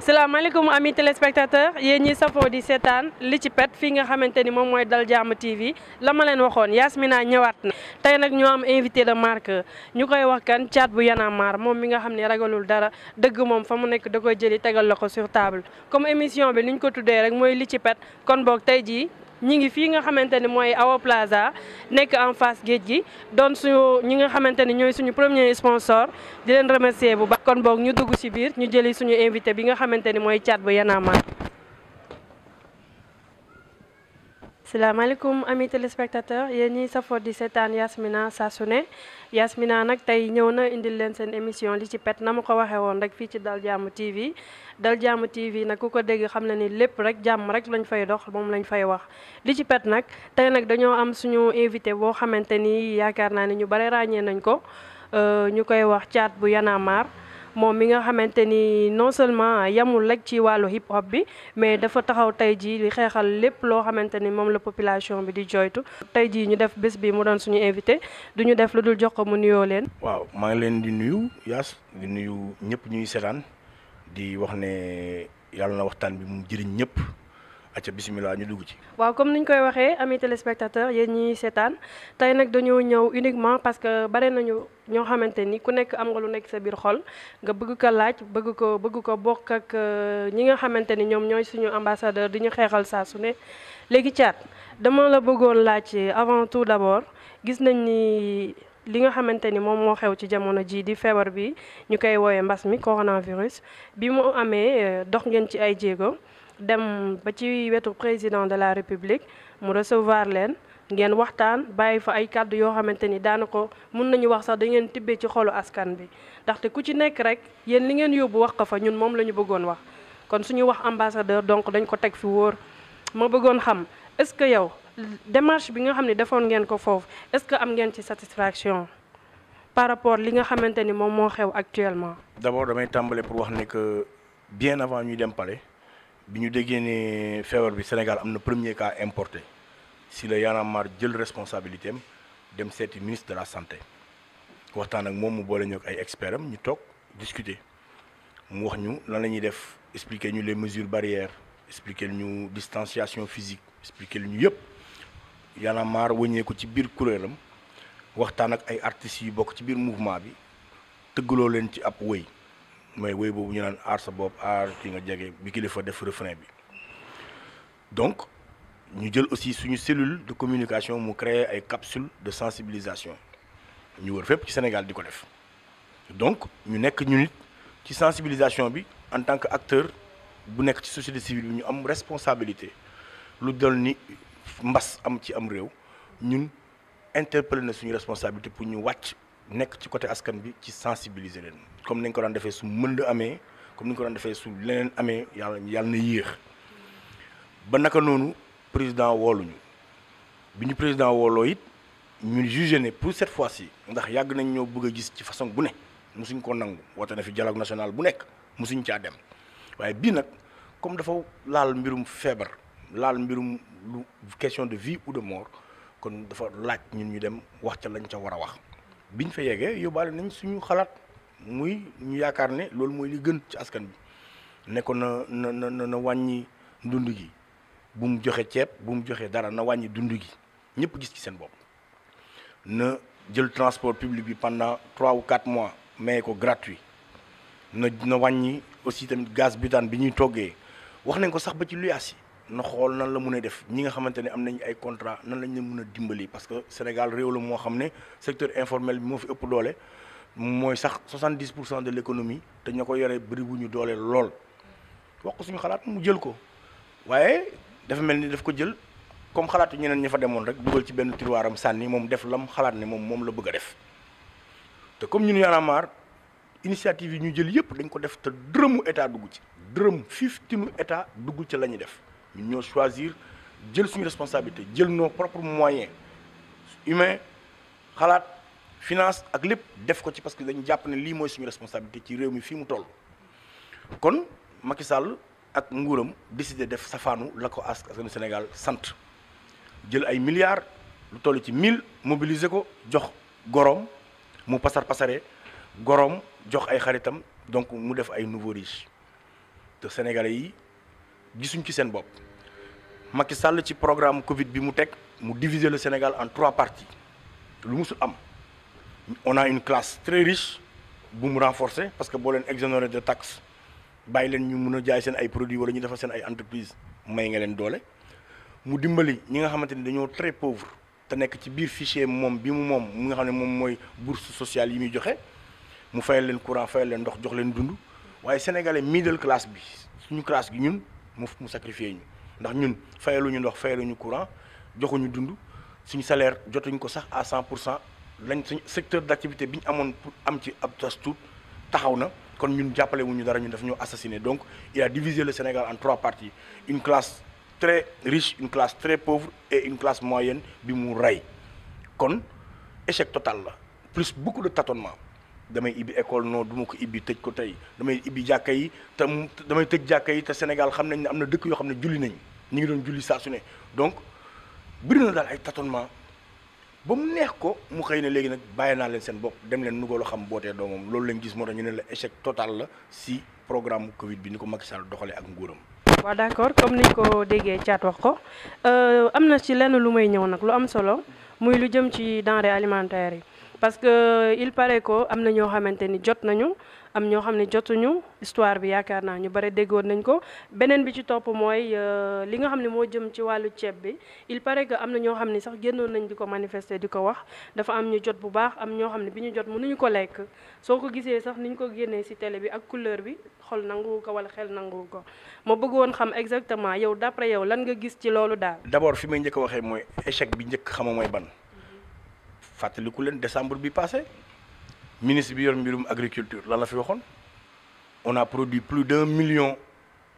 salaamaaleykum amis téléspectateurs yéen ñi safoo di seetaan li ci pet fii nga xamante ni moom mooy Dal Jàmm TV la ma leen waxoon Yasmina ñëwaat na tey nag ñoo am invité de marque ñu koy wax kan Thiat bu Y'en a marre moom mi nga xam ne ragalul dara dëgg moom fa mu nekk da koy jëli tegal la ko sur table comme émission bi ni ñu ko tuddee rek mooy li ci pet kon boog tey jii ñi ngi fii nga xamante ni mooy Awa Plaza nekk en face géej gi doon suñu ñi nga xamante ni ñooy suñu premier sponsor di leen remercier bu baax kon boog ñu dugg ci biir ñu jëli suñu invité bi nga xamante ni mooy Thiat bu Y'en a marre. salaamaaleykum amis téléspectateurs yéen ñi safoo di seetaan Yasmina saa su ne Yasmina nag tey ñëw na indil leen seen émission li ci pet na ma ko waxee woon rek fii ci Dal Jàmm TV Dal Jàmm TV nag ku ko dégg xam na ni lépp rek jàmm rek lañ fay dox moom lañ fay wax li ci pet nag tey nag dañoo am suñu invité boo xamante ni yaakaar naa ne ñu bare ràññee nañ ko ñu koy wax Thiat bu Y'en a marre moom mi nga xamante ni non seulement yamul rek ci wàllu hip hop bi mais dafa taxaw tey jii di xeexal lépp loo xamante ni moom la population bi di joytu tey jii ñu def bés bi mu doon suñu invité du ñu def lu dul jox ko mu nuyoo leen. waaw maa ngi leen di nuyu Yaas di nuyu ñëpp ñuy seetaan di wax ne yàlla na waxtaan bi mu jëriñ ñëpp acca bisimilah ñu dugg ci. waaw comme niñ koy waxee amis téléspectateurs yéen ñiy seetaan tey nag dañoo ñëw uniquement parce que bare nañu ñoo xamante ni ku nekk am nga lu nekk sa biir xol nga bëgg ko laaj bëgg ko bokk ak ñi nga xamante ni ñoom ñooy suñu ambassadeur di ñu xeexal saa su ne. léegi Thiat dama la bëggoon laaj avant tout d'abord gis nañ ni li nga xamante ni moom moo xew ci jamono ji di feebar bi ñu koy woowee mbas mi coronavirus bi mu amee dox ngeen ci ay jéego. dem ba ci wetu président de la république mu recevoir leen ngeen waxtaan bàyyi fa ay kàddu yoo xamante ni daanaka mun nañu wax sax da ngeen tibbee ci xolu askan bi ndaxte ku ci nekk rek yéen li ngeen yóbbu wax ko fa ñun moom la ñu bëggoon wax kon suñu wax ambassadeur donc dañ ko teg fi wóor ma bëggoon xam est-ce que yow démarche bi nga xam ne defoon ngeen ko foofu est-ce que am ngeen ci satisfaction par rapport li nga xamante ni moom moo xew actuellement. d'abord damay tàmbale pour wax ne que bien avant ñuy dem palais bi ñu déggee ne feebar bi Sénégal am na premier cas importé si la Y'en a marre jël responsabilité am dem seeti ministre de la santé waxtaan ak moom mu boole ñu ak ay experts am ñu toog discuter mu wax ñu lan la ñuy def expliquer ñu les mesures barrières expliquer ñu distanciation physique expliquer ñu yëpp Y'en a marre wëññeeku ci biir kuréelam waxtaan ak ay artistes yu bokk ci biir mouvement bi tëggaloo leen ci ab wëy mooy woy boobu ñu naan aar sa bopp aar ki nga jege bi kilifa def refrain bi donc ñu jël aussi suñu cellule de communication mu créer ay capsules de sensibilisation ñu wër fépp ci Sénégal di ko def donc ñu nekk ñu nit ci sensibilisation bi en tant que acteur bu nekk ci société civile bi ñu am responsabilité lu dal ni mbas am ci am réew ñun interpellé na suñu responsabilité pour ñu wàcc nekk ci côté askan bi ci sensibiliser leen comme ni nga ko daan defee su mënd amee comme ni nga ko daan defee su leneen amee yàlla na yéex ba naka noonu président wooluñu bi ñu président wooloo it ñu jugé ne pour cette fois-ci ndax yàgg nañ ñoo bëgg a gis ci façon bu ne musuñ ko nangu woote na fi dialogue national bu nekk musuñ caa dem waaye bii nag comme dafa laal mbirum feebar laal mbirum lu question de vie ou de mort kon dafa laaj ñun ñu dem wax ca lañ ca war a wax biñ fa yeggee yóbbaale nañ suñu xalaat muy ñu yaakaar ne loolu mooy li gën ci askan bi ne ko na wàññi dund gi bu mu joxe ceeb bu mu joxe dara na wàññi dund gi ñëpp gis ci seen bopp na jël transport public bi pendant 3 ou 4 mois maye ko gratuit na wàññi aussi tamit gaz butane bi ñuy toggee wax nañ ko sax ba ci luyaas yi na xool nan la mun a def ñi nga xamante ne am nañ ay contrat nan lañ leen mun a dimbali parce que Sénégal réew la moo xam ne secteur informel bi moo fi ëpp doole mooy sax 70% de l'économie te ña ko yore bëri bu ñu doole lool wax ko suñu xalaat mu jël ko waaye dafa mel ni daf ko jël comme xalaatu ñeneen ña fa demoon rek dugal ci benn tiroiram sànni moom def lam xalaat ne moom la bëgg a def te comme ñun Y'en a marre initiative yi ñu jël yëpp dañ ko def te dërëmu état dugg ci dërëm 15 état duggul ci la ñuy def ñun ñoo choisir jël suñu responsabilité jël nos propres moyens humains xalaat finance ak lépp def ko ci parce que dañu jàpp ne lii mooy suñu responsabilité ci réew mi fii mu toll kon Macky Sall ak nguuram décidé def safaanu la ko askanu Sénégal sant jël ay milliards lu toll ci 1000 mobiliser ko jox gorom mu pasar pasare gorom jox ay xaritam donc mu def ay nouveaux riches te sénégalais yi gisuñ ci seen bopp. Macky Sall ci programme Covid bi mu teg mu diviser le Sénégal en 3 parties lu musul am. On a une classe très riche bu mu renforcer parce que boo leen exonéré de taxes bàyyi leen ñu mun a jaay seen ay produits wala ñu defal seen ay entreprises may nga leen doole. mu dimbali ñi nga xamante ni dañoo très pauvre te nekk ci biir fichier moom bi mu nga xam ne moom mooy bourse sociale yi muy joxe mu fayal leen courant fayal leen ndox jox leen dund waaye sénégalais middle class bi suñu classe gi ñun mu sacrifié ñu ndax ñun fayaluñu ndox fayaluñu courant joxuñu dund suñu salaire jotuñ ko sax à 100% lañ suñu secteur d'activité bi ñu amoon pour am ci ab tas tuut taxaw na kon ñun jàppale wuñu dara ñun daf ñoo assassiné donc il a divisé le Sénégal en 3 parties une classe très riche, une classe très pauvre et une classe moyenne bi mu rey kon échec total la plus beaucoup de tâtonnement damay ibbi école non du ma ko ibbi tëj ko tey damay ibbi jàkka yi te damay tëj jàkka yi te Sénégal xam nañ ne am na dëkk yoo xam ne julli nañ ñu ngi doon julli saa su ne donc bëri na daal ay tâtonnement ba mu neex ko mu xëy ne léegi nag bàyyi naa leen seen bopp dem leen nugoo la xam bootee doomam loolu lañ gis moo tax ñu ne la échec total la si programme Covid bi ni ko Macky Sall doxalee ak nguuram. waaw d'accord comme niñ ko déggee caat wax ko am na ci lenn lu may ñëw nag lu am solo muy lu jëm ci denrées alimentaires yi parce que il paraît que am na ñoo xamante ni jot nañu am ñoo xam ne jotuñu histoire bi yaakaar naa ñu bare déggoon nañ ko beneen bi ci topp mooy li nga xam ne moo jëm ci wàllu ceeb bi il paraît que am na ñoo xam ne sax génnoon nañ di ko manifester di ko wax dafa am ñu jot bu baax am ñoo xam ne bi ñu jot mënuñu ko lekk soo ko gisee sax ni ñu ko génnee ci télé bi ak couleur bi xol nangu ko wala xel nangu ko ma bëggoon xam exactement yow d'après yow lan nga gis ci loolu daal. d'abord fi may njëkk a waxee mooy échec bi njëkk xama mooy ban fàttaliku leen décembre bi passé ministre bi yor mbirum agriculture lan la fi waxoon on a produit plus d'1 million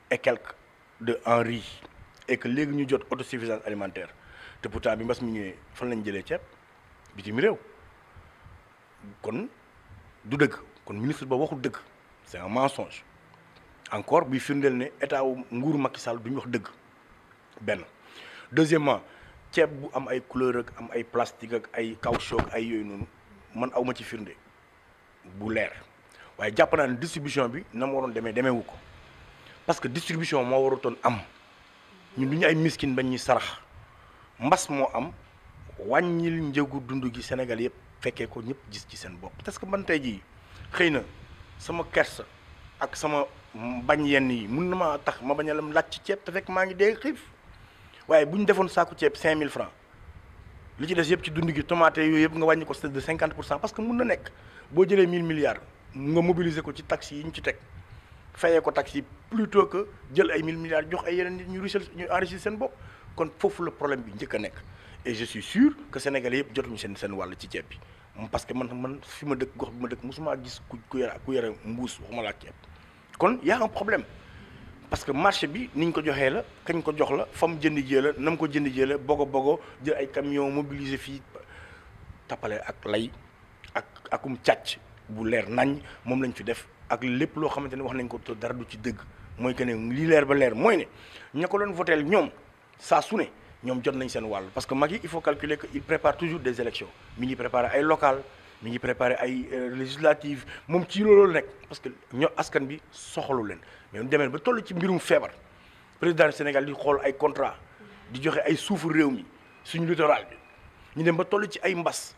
et quelques de en riz et que léegi ñu jot autosuffisance alimentaire te pourtant bi mbas mi ñëwee fan lañ jëlee ceeb bitim réew kon du dëgg kon ministre ba waxul dëgg c'est un mensonge encore buy firndeel ne état wu nguuru Macky Sall duñu wax dëgg benn deuxièmement ceeb bu am ay couleur ak am ay plastique ak ay caoutchouc ak ay yooyu noonu man awma ci firnde bu leer waaye jàpp naa ne distribution bi na ma waroon demeewu ko parce que distribution moo warutoon am ñun du ñu ay miskin bañ ñuy sarax mbas moo am wàññil njëgu dund gi Sénégal yëpp fekkee ko ñëpp gis ci seen bopp parce que man tey jii xëy na sama kersa ak sama bañ yenn yi mun na maa tax ma bañ a lam laaj ci ceeb te fekk maa ngi dee xiif waaye bu ñu defoon saaku ceeb 5000 francs li ci des yëpp ci dund gi tomate yooyu yëpp nga wàññi ko de 50% parce que mun na nekk boo jëlee 1000 milliards nga mobiliser ko ci taxes yi ñu ci teg fayee ko taxes yi plutôt que jël ay 1000 milliards jox ay yeneen nit ñu enrichir seen bopp kon foofu la problème bi njëkk a nekk et je suis sûr que Sénégalais yëpp jotuñu seen wàll ci ceeb bi parce que man fi ma dëkk gox bi ma dëkk mosuma gis ku yore mbuus waxuma laa ceeb kon y a un problème parce que marché bi niñ ko joxee la kañ ko jox la fa mu jënd jee la na mu ko jënd jee la bogo jël ay camion mobiliser fii tappale ak lay akum càcc bu leer nañ moom lañ fi def ak lépp loo xamante ne wax nañ ko te dara du ci dëgg mooy que ne lii leer ba leer mooy ne ña ko doon voteel ñoom saa su ne ñoom jot nañ seen wàll parce que Macky il faut calculer que il prépare toujours des élections mi ngi préparé ay locales mi ngi préparé ay législatives moom ci loolu nekk parce que ñoo askan bi soxalu leen mais ñu demee ba toll ci mbirum feebar président du Sénégal di xool ay contrat di joxe ay suufu réew mi suñu littoral bi ñu dem ba toll ci ay mbas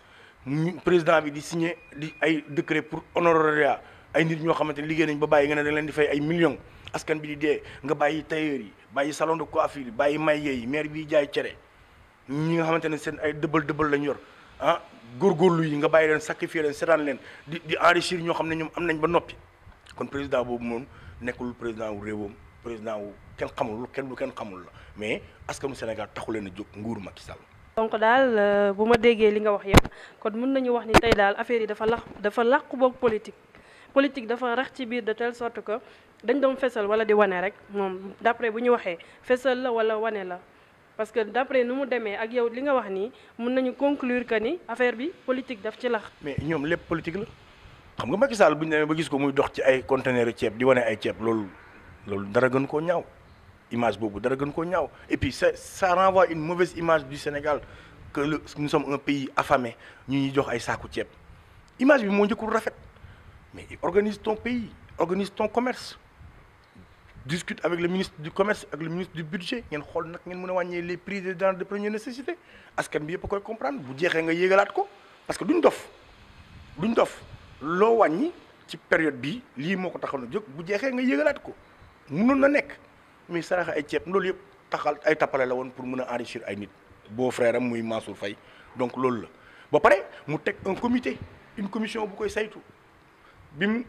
président bi di signé di ay décret pour honoraria ay nit ñoo xamante ne liggéey nañ ba bàyyi nga ne da leen di fay ay millions askan bi di dee nga bàyyi tailleur yi bàyyi salon de coiffure yi bàyyi maye yi maire bi jaay cere ñi nga xamante ne seen ay dëbal lañ yor ah góorgóorlu yi nga bàyyi leen sacrifier leen seetaan leen di enrichir ñoo xam ne ñoom am nañ ba noppi kon président boobu moom nekkul président wu réewam président wu kenn xamul kenn xamul la mais askanu Sénégal taxu leen a jóg nguuru Macky Sall. donc daal bu ma déggee li nga wax yëpp kon mën nañu wax ni tey daal affaire yi dafa làqu boog politique dafa rax ci biir de telle sorte que dañ doon fesal wala di wane rek moom d'après bu ñu waxee fesal la wala wane la parce que d'après nu mu demee ak yow li nga wax nii mën nañu conclure que ni affaire bi politique daf ci lax. mais ñoom lépp politique la xam nga Macky Sall bu ñu demee ba gis ko muy dox ci ay conteneurs ceeb di wane ay ceeb loolu dara gën koo ñaaw image boobu dara gën koo ñaaw et puis ça renvoie une mauvaise image du Sénégal que nous sommes un pays affamé ñu ñuy jox ay saaku ceeb image bi moo njëkkul rafet mais organise ton pays, organise ton commerce, discute avec le ministre du commerce ak le ministre du budget ngeen xool nag ngeen mën a wàññee les prix des denrées de première nécessité askan bi yëpp a koy comprendre bu jeexee nga yéegalaat ko parce que duñ dof loo wàññi ci période bi lii moo ko taxoon a jóg bu jeexee nga yéegalaat ko mënoon na nekk mais saraxa ay ceeb loolu yëpp taxal ay tappale la woon pour mën a enrichir ay nit beau frère am muy Mansour Faye donc loolu la ba pare mu teg un comité une commission bu koy saytu bi mu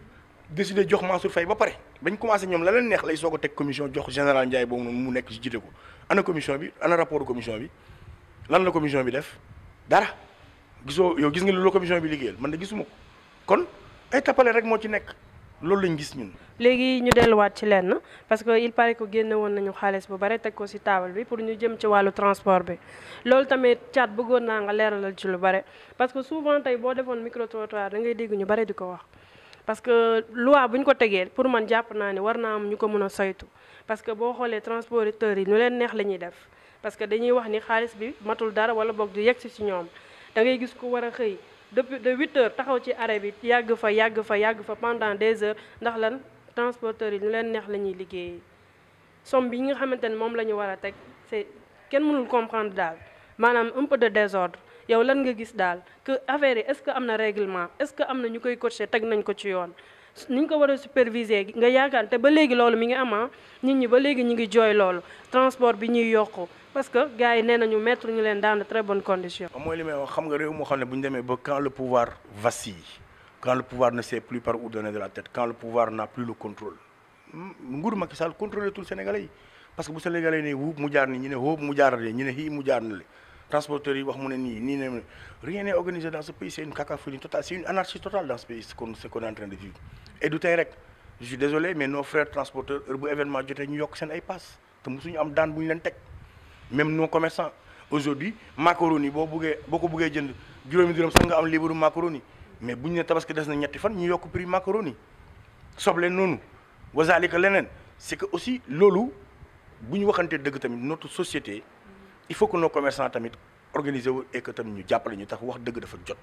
décidé jox Mansour Faye ba pare bañ commencé ñoom la leen neex lay soog a teg commission jox général Ndiaye boobu noonu mu nekk ci jiite ko ana commission bi ana rapport commission bi lan la commission bi def dara gisoo yow gis nga lu la commission bi liggéeyal man de gisuma ko kon ay tappale rek moo ci nekk loolu lañ gis ñun. léegi ñu delluwaat ci lenn parce que il paraît que génne woon nañu xaalis bu bare teg ko ci table bi pour ñu jëm ci wàllu transport bi loolu tamit caat bëggoon naa nga leeralal ci lu bare parce que souvent tey boo defoon micro trottoir da ngay dégg ñu bare di ko wax. parce que loi bu ñu ko tegee pour man jàpp naa ne war naa am ñu ko mën a saytu parce que boo xoolee transporteurs yi ñu leen neex la ñuy def parce que dañuy wax ni xaalis bi matul dara wala boog du yegg si ci ñoom da ngay gis ku war a xëy depuis de 8 heures taxaw ci arrêt bi yàgg fa pendant des heures ndax lan transporteurs yi ñu leen neex la ñuy liggéeyee somme bi nga xamante ne moom la ñu war a teg c'est kenn mënul comprendre daal maanaam un peu de désordre yow lan nga gis daal que affaire yi est-ce que am na règlement est-ce que am na ñu koy coacher teg nañ ko ci yoon ni ñu ko war a superviser nga yaakaar te ba léegi loolu mi ngi am nit ñi ba léegi ñu ngi jooy loolu transport bi ñuy yokku parce que gars yi nee nañu mettre ñu leen dans de très bonnes conditions. mooy li may wax xam nga réew moo xam ne bu ñu demee ba quand le pouvoir vacille quand le pouvoir ne sait plus par où donner de la tête quand le pouvoir n'a plus le contrôle nguuru Macky Sall contrôlé tout Sénégalais yi parce que bu Sénégalais yi ne wuub mu jaar ni ñu ne wóob mu jaar na ñu ne xii mu jaar na le transporteurs yi wax mu ne nii ne rien n'est organisé dans ce pays c'est une cacophonie totale c'est une anarchie totale dans ce pays ce qu'on est en train de vivre et du tey rek je suis désolé mais nos frères transporteurs heure bu événement jotee ñu yokk seen ay pass te mosuñu am daan bu ñu leen teg même nos commerçants aujourd'hui macaroni boo ko bëggee jënd juróomi dërëm sax nga am libre macaroni mais bu ñu ne tabaski des na ñetti fan ñu yokk prix macaroni soble noonu wazalika leneen c'est que aussi loolu bu ñu waxantee dëgg tamit notre société il faut que nos commerçants tamit organiser wu et que tamit ñu jàppale ñu tax wax dëgg dafa jot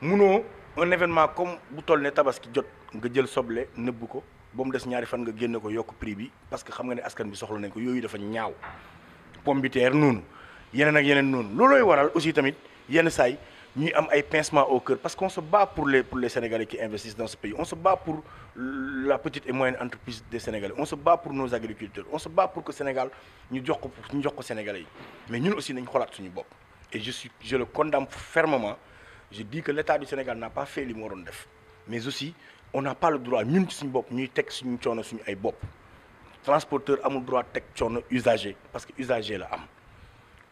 munoo un événement comme bu toll ne tabaski jot nga jël soble nëbb ko ba mu des ñaari fan nga génne ko yokk prix bi parce que xam nga ne askan bi soxla nañ ko yooyu dafa ñaaw pomme de terre noonu yeneen ak yeneen noonu loolooy waral aussi tamit yenn saay ñuy am ay pincements au cœur parce qu'on se bat pour les Sénégalais qui investissent dans ce pays on se bat pour la petite et moyenne entreprise des Sénégalais on se bat pour nos agriculteurs on se bat pour que Sénégal ñu jox ko Sénégalais yi mais ñun aussi nañ xoolaat suñu bopp et je le condamne fermement je dis que l'État du Sénégal n'a pas fait li mu waroon def mais aussi on n'a pas le droit ñun ci suñu bopp ñuy teg suñu coono suñu ay bopp transporteur amul droit teg coono usager parce que usager la am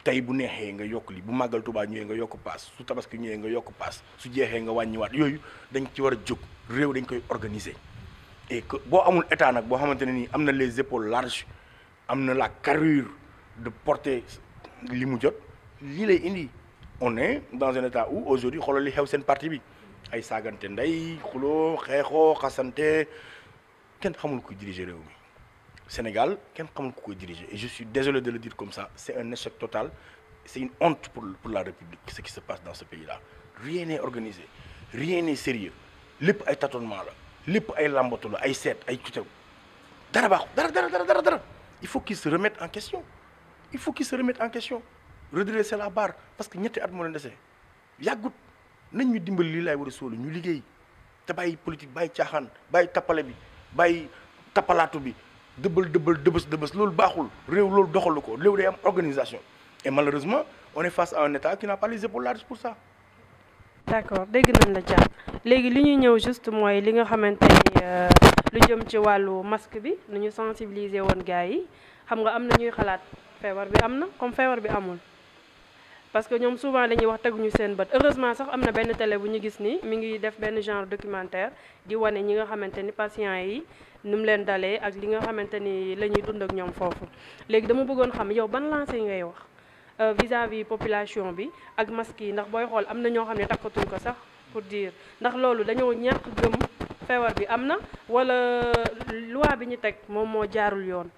tey bu neexee nga yokk li bu màggal Tuubaa ñëwee nga yokk paas su tabaski ñëwee nga yokk paas su jeexee nga wàññiwaat yooyu dañ ci war a jóg réew dañ koy organiser et que boo amul état nag boo xamante ne nii am na les épaules larges am na la carrure de porter li mu jot lii lay indi on est dans un état où aujourd'hui xoolal li xew seen parti bi ay saagante ndey xuloo xeexoo xasante kenn xamul kuy diriger réew mi Sénégal kenn xamul ku koy diriger et je suis désolé de le dire comme ça c'est un échec total c'est une honte pour la République ce qui se passe dans ce pays-là rien n'est organisé rien n'est sérieux lépp ay tâtonnement la lépp ay lambatu la ay seet ay cutew dara baaxu dara il faut qu'ils se remettent en question redresser la barre parce que ñetti at moo leen dese yàggut nañ ñu dimbali lii laay war a sóolu ñu liggéey te bàyyi politique bàyyi caaxaan bàyyi tappale bi bàyyi tappalaatu bi dëbës loolu baaxul réew loolu doxalu ko réew day am organisation et malheureusement on est face à un état qui n'a pas les épaules larges pour ça. d'accord dégg nañ la jàpp léegi li ñuy ñëw juste mooy li nga xamante ni lu jëm ci wàllu masque bi nu ñu sensibiliser woon gars yi xam nga am na ñuy xalaat feebar bi am na comme feebar bi amul parce que ñoom souvent dañuy wax teguñu seen bët heureusement sax am na benn télé bu ñu gis ni mi ngi def benn genre documentaire di wane ñi nga xamante ni patients yi nu mu leen dalee ak li nga xamante ni la ñuy dund ak ñoom foofu léegi dama bëggoon xam yow ban lancé ngay wax vis-à-vis population bi ak masque yi ndax booy xool am na ñoo xam ne takkatuñ ko sax pour dire ndax loolu dañoo ñàkk gëm feebar bi am na wala loi bi ñu teg moom moo jaarul yoon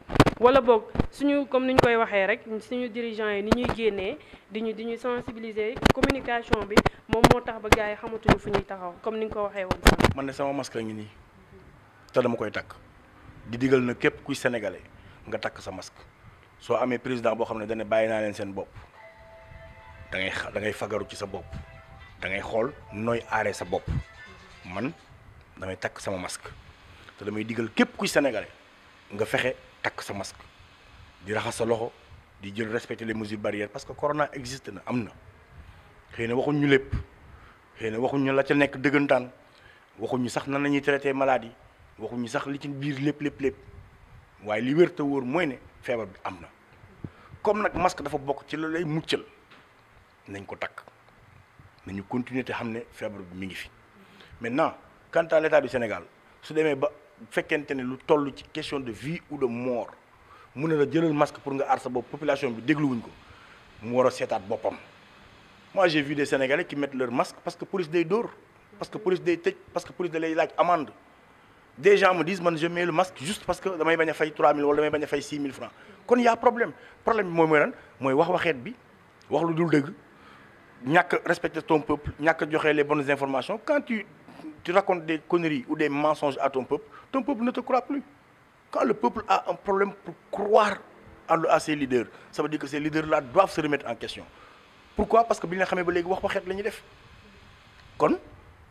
wala boog suñu comme ni ñu koy waxee rek suñu dirigeants yi ni ñuy génnee di ñu sensibiliser communication bi moom moo tax ba gars yi xamatuñu fu ñuy taxaw comme ni nga ko waxee woon sax. man ne sama masque ngi nii te dama koy takk di digal na képp kuy sénégalais nga takk sa masque soo amee président boo xam ne dana bàyyi naa leen seen bopp da ngay fagaru ci sa bopp da ngay xool nooy aaree sa bopp man damay takk sama masque te damay digal képp kuy sénégalais nga fexe takk sa masque di raxas sa loxo di jël respecter les mesures barrières parce que corona existe na am na xëy na waxuñ ñu lépp xëy na waxuñ ñu la ca nekk dëggantaan waxuñ ñu sax nan la ñuy traiter maladie waxuñ ñu sax li ci biir lépp waaye li wér te wóor mooy ne feebar bi am na comme nag masque dafa bokk ci la lay muccal nañ ko takk nañu continuer te xam ne feebar bi mi ngi fi maintenant quant à l'état du Sénégal su demee ba fekkente ne lu toll ci question de vie ou de mort mu ne la jëlal masque pour nga aar sa bopp population bi dégluwuñ ko mu war a seetaat boppam. Moi j'ai vu des Sénégalais qui mettent leur masque parce que police day dóor parce que police day tëj parce que police da lay laaj amende des gens me disent man je mets le masque juste parce que damay bañ a fay 3000 wala damay bañ a fay 6000 francs kon y a problème bi mooy lan mooy waxeet bi wax lu dul dëgg ñàkk respecter ton peuple ñàkk joxe les bonnes informations quand tu racontes des conneries ou des mensonges à ton peuple ne te croit plus quand le peuple a un problème pour croire à ses leaders ça veut dire que ces leaders là doivent se remettre en question pourquoi parce que bi ñu la xamee ba léegi waxeet la ñuy def kon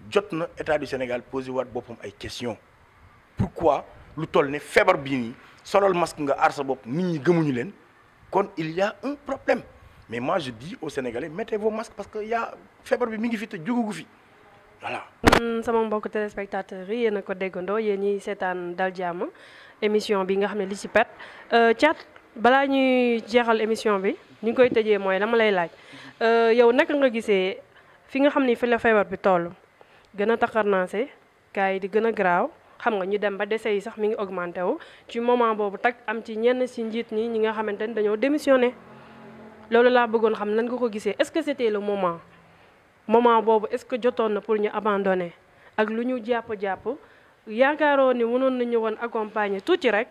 jot na état du Sénégal posé waat boppam ay questions pourquoi lu toll ne feebar bii nii solal masque nga aar sa bopp nit ñi gëmuñu leen kon il y a un problème mais moi je dis aux Sénégalais mettez vos masques parce que feebar bi mi ngi fi te jógagu fi voilà. sama mbokk téléspectateurs yi yéen a ko déggandoo yéen ñiy seetaan Dal Jàmm émission bi nga xam ne li ci pet Thiat balaa ñuy jeexal émission bi ñu ngi koy tëjee mooy dama lay laaj yow naka nga gisee fi nga xam ni fi la feebar bi toll gën a taxarnaase gars yi di gën a garaaw xam nga ñu dem ba décès yi sax mi ngi augmenté wu ci moment boobu tag am ci ñenn ci njiit ñi nga xamante ni dañoo démissionné loolu laa bëggoon xam nan nga ko gisee est-ce que c'était le moment boobu est-ce que jotoon na pour ñu abandonner ak lu ñu jàpp yaakaaroo ni mënoon nañu woon accompagner tuuti rek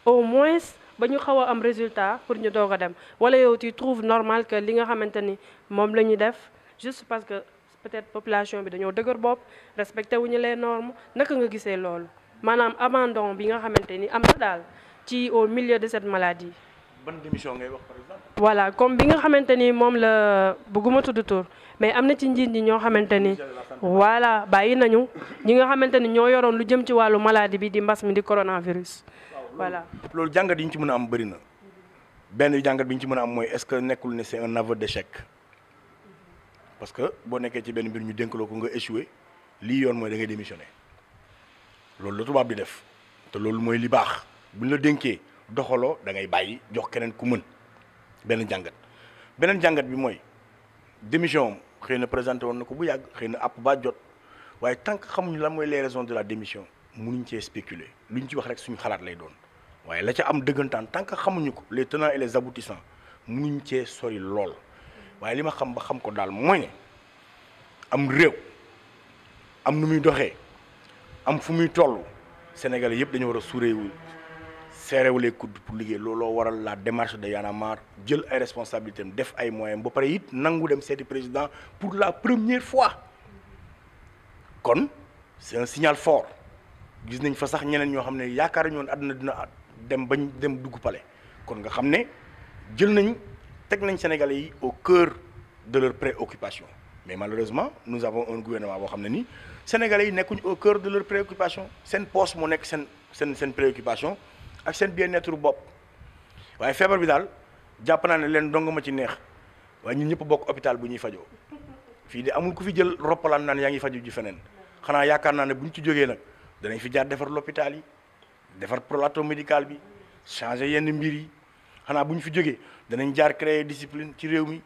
au moins ba ñu xaw a am résultat pour ñu doog a dem wala yow tu trouves normal que li nga xamante ni moom la ñu def juste parce que peut-être population bi dañoo dëgër bopp respecté wuñu les normes naka nga gisee loolu maanaam abandon bi nga xamante ni am na daal ci au milieu de cette maladie. ban démission ngay wax par exemple. voilà comme bi nga xamante ni moom la bëgguma tudd tur mais am na ci njiit ñi ñoo xamante ni voilà bàyyi nañu ñi nga xamante ni ñoo yoroon lu jëm ci wàllu maladie bi di mbas mi di coronavirus. voilà loolu jàngat yi ñu ci mën a am bëri na benn jàngat bi ñu ci mën a am mooy est-ce que nekkul ne c'est un aveu d'échec parce que boo nekkee ci benn mbir ñu dénkaloo ko nga échoué lii yoon mooy da ngay démissionné loolu la tubaab di def te loolu mooy li baax buñ la dénkee doxaloo da ngay bàyyi jox keneen ku mën benn jàngat beneen jàngat bi mooy démission xëy na présenté woon na ko bu yàgg xëy na àpp ba jot waaye tant que xamuñu lan mooy les raisons de la démission mënuñ cee spéculer luñ ci wax rek suñu xalaat lay doon waaye la ca am dëggantaan tant que xamuñu ko les tenants et les aboutissants mënuñ cee sori lool waaye li ma xam ba xam ko daal mooy ne am réew am nu muy doxee am fu muy toll Sénégalais yëpp dañu war a suureewu serrewulee coude pour liggéey looloo waral la démarche de Y'en a marre jël ay responsabilités am def ay moyens ba pare it nangu dem seeti président pour la première fois kon c'est un signal fort gis nañ fa sax ñeneen ñoo xam ne yaakaar nañu woon àdduna dina dem bañ dem dugg palais kon nga xam ne jël nañ teg nañ Sénégalais yi au cœur de leurs préoccupations mais malheureusement nous avons un gouvernement boo xam ne nii Sénégalais yi nekkuñ au cœur de leurs préoccupations seen poche moo nekk seen préoccupation ak seen bien-être bopp waaye feebar bi daal jàpp naa ne leen dong ma ci neex waaye ñun ñëpp bokk hôpital bu ñuy fajoo fii de amul ku fi jël roppalaan naan yaa ngi faju ji feneen xanaa yaakaar naa ne bu ñu ci jógee nag danañ fi jaar defar l'hôpital yi defar plateau médical bi changer yenn mbir yi xanaa bu ñu fi jógee danañ jaar créer discipline ci réew mi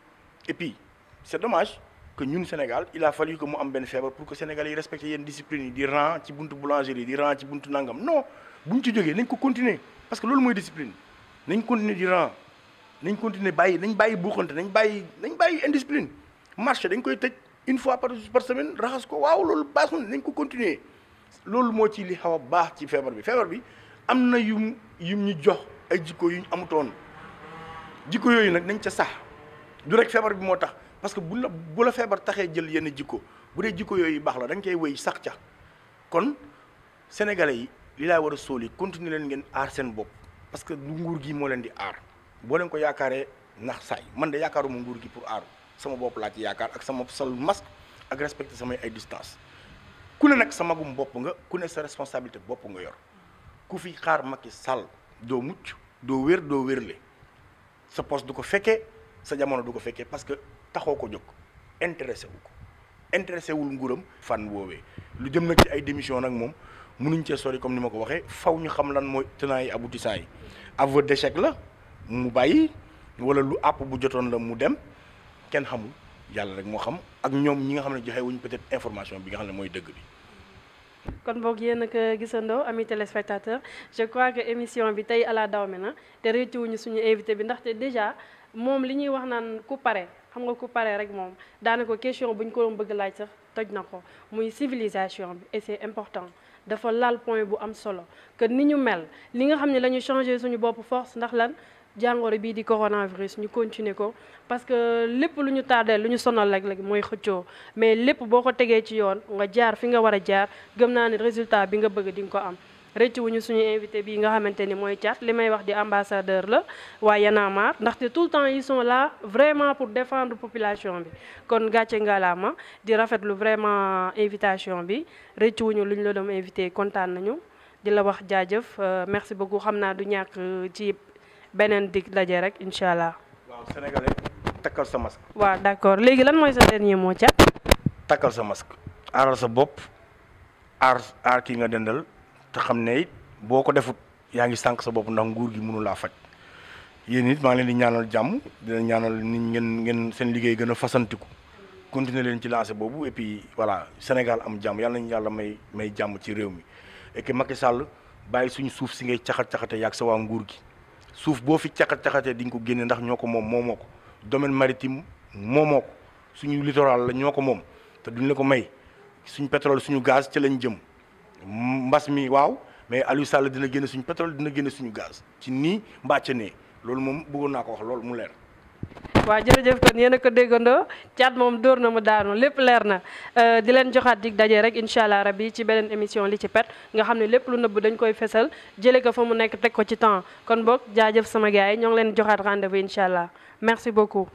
et puis c'est dommage que ñun Sénégal il a fallu que mu am benn feebar pour que Sénégalais yi respecté yenn discipline yi di rang ci buntu boulangerie di rang ci buntu nangam non bu ñu ci jógee nañ ko continuer parce que loolu mooy discipline nañ continuer di rang nañ continuer nañ bàyyi buuxante nañ bàyyi indiscipline marché dañ koy tëj une fois par semaine raxas ko waaw loolu baaxul nañ ko continuer loolu moo ci li xaw a baax ci feebar bi am na yum ñu jox ay jikko yu ñu amutoon jikko yooyu nag nañ ca sax du rek feebar bi moo tax parce que bu la feebar taxee jël yenn jikko bu dee jikko yooyu baax la da nga koy wéy sax ca kon sénégalais yi li laa war a sóoli continuer leen ngeen aar seen bopp parce que du nguur gi moo leen di aar boo leen ko yaakaaree nax saay man de yaakaaruma nguur gi pour aaru sama bopp laa ci yaakaar ak sama sol masque ak respecter samay ay distance ku ne nag sa magum bopp nga ku ne sa responsabilité bopp nga yor ku fi xaar Macky Sall doo mucc doo wér doo wérle sa poste du ko fekkee sa jamono du ko fekkee parce que taxoo ko jóg intéressé wu ko intéressé wul nguuram fan woowee lu jëm nag ci ay démission nag moom mënuñ cee sori comme ni ma ko waxee faw ñu xam lan mooy tenants yi aboutissants yi aveu d'échec la mu bàyyi wala lu àpp bu jotoon la mu dem kenn xamul yàlla rek moo xam ak ñoom ñi nga xam ne joxe wuñ peut-être information bi nga xam ne mooy dëgg bi. kon boog yéen a ko gisandoo amis téléspectateurs je crois que émission bi tey ala daw mi na te réccu wuñu suñu invité bi ndaxte déjà moom li ñuy wax naan ku pare xam nga ku pare rek moom daanaka question bu ñu ko doon bëgg laaj sax toj na ko muy civilisation bi et c'est important dafa laal point bu am solo que ni ñu mel li nga xam ne la ñu changé suñu bopp force ndax lan jàngoro bii di coronavirus ñu continuer ko parce que lépp lu ñu tardé lu ñu sonal rek mooy xëccoo mais lépp boo ko tegee ci yoon nga jaar fi nga war a jaar gëm naa ne résultat bi nga bëgg di nga ko am rëcc wuñu suñu invité bi nga xamante ni mooy Thiat li may wax di ambassadeur la waa Y'en a marre ndaxte tout le temps ils sont là vraiment pour défendre population bi kon gàcce ngalaama di rafetlu vraiment invitation bi rëcc wuñu lu ñu la doon invité kontaan nañu di la wax jaajëf merci beaucoup xam naa du ñàkk ci beneen dig daje rek incha allah. waaw sénégalais takkal sa masque. waaw d'accord léegi lan mooy sa dernier mot Thiat. takkal sa masque aaral sa bopp aar kii nga dendal te xam ne it boo ko defut yaa ngi sànq sa bopp ndax nguur gi mënu laa faj yéen it maa ngi leen di ñaanal jàmm dina ñaanal nit ngeen seen liggéey gën a fasantiku continuer leen ci lancé boobu et puis voilà Sénégal am jàmm yàlla nañu yàlla may jàmm ci réew mi et que Macky Sall bàyyi suñu suuf si ngay caxat-caxate yaag sa waa nguur gi suuf boo fi caxat-caxatee di nga ko génne ndax ñoo ko moom moomoo ko domaine maritime moomoo ko suñu littoral la ñoo ko moom te duñ la ko may suñu pétrole suñu gaz ci lañ jëm mbas mi waaw mais Aliou Sall dina génne suñu pétrole dina génne suñu gaz ci nii mbaa ca nee loolu moom bëggoon naa ko wax loolu mu leer. waaw jërëjëf kon yéen a ko déggandoo Thiat moom dóor na mu daanu lépp leer na di leen joxaat dig daje rek incha allah rabbi ci beneen émission li ci pet nga xam ne lépp lu nëbb dañ koy fesal jëlee ko fa mu nekk teg ko ci temps kon boog jaajëf sama gars yi ñoo ngi leen joxaat rendez-vous incha allah merci beaucoup.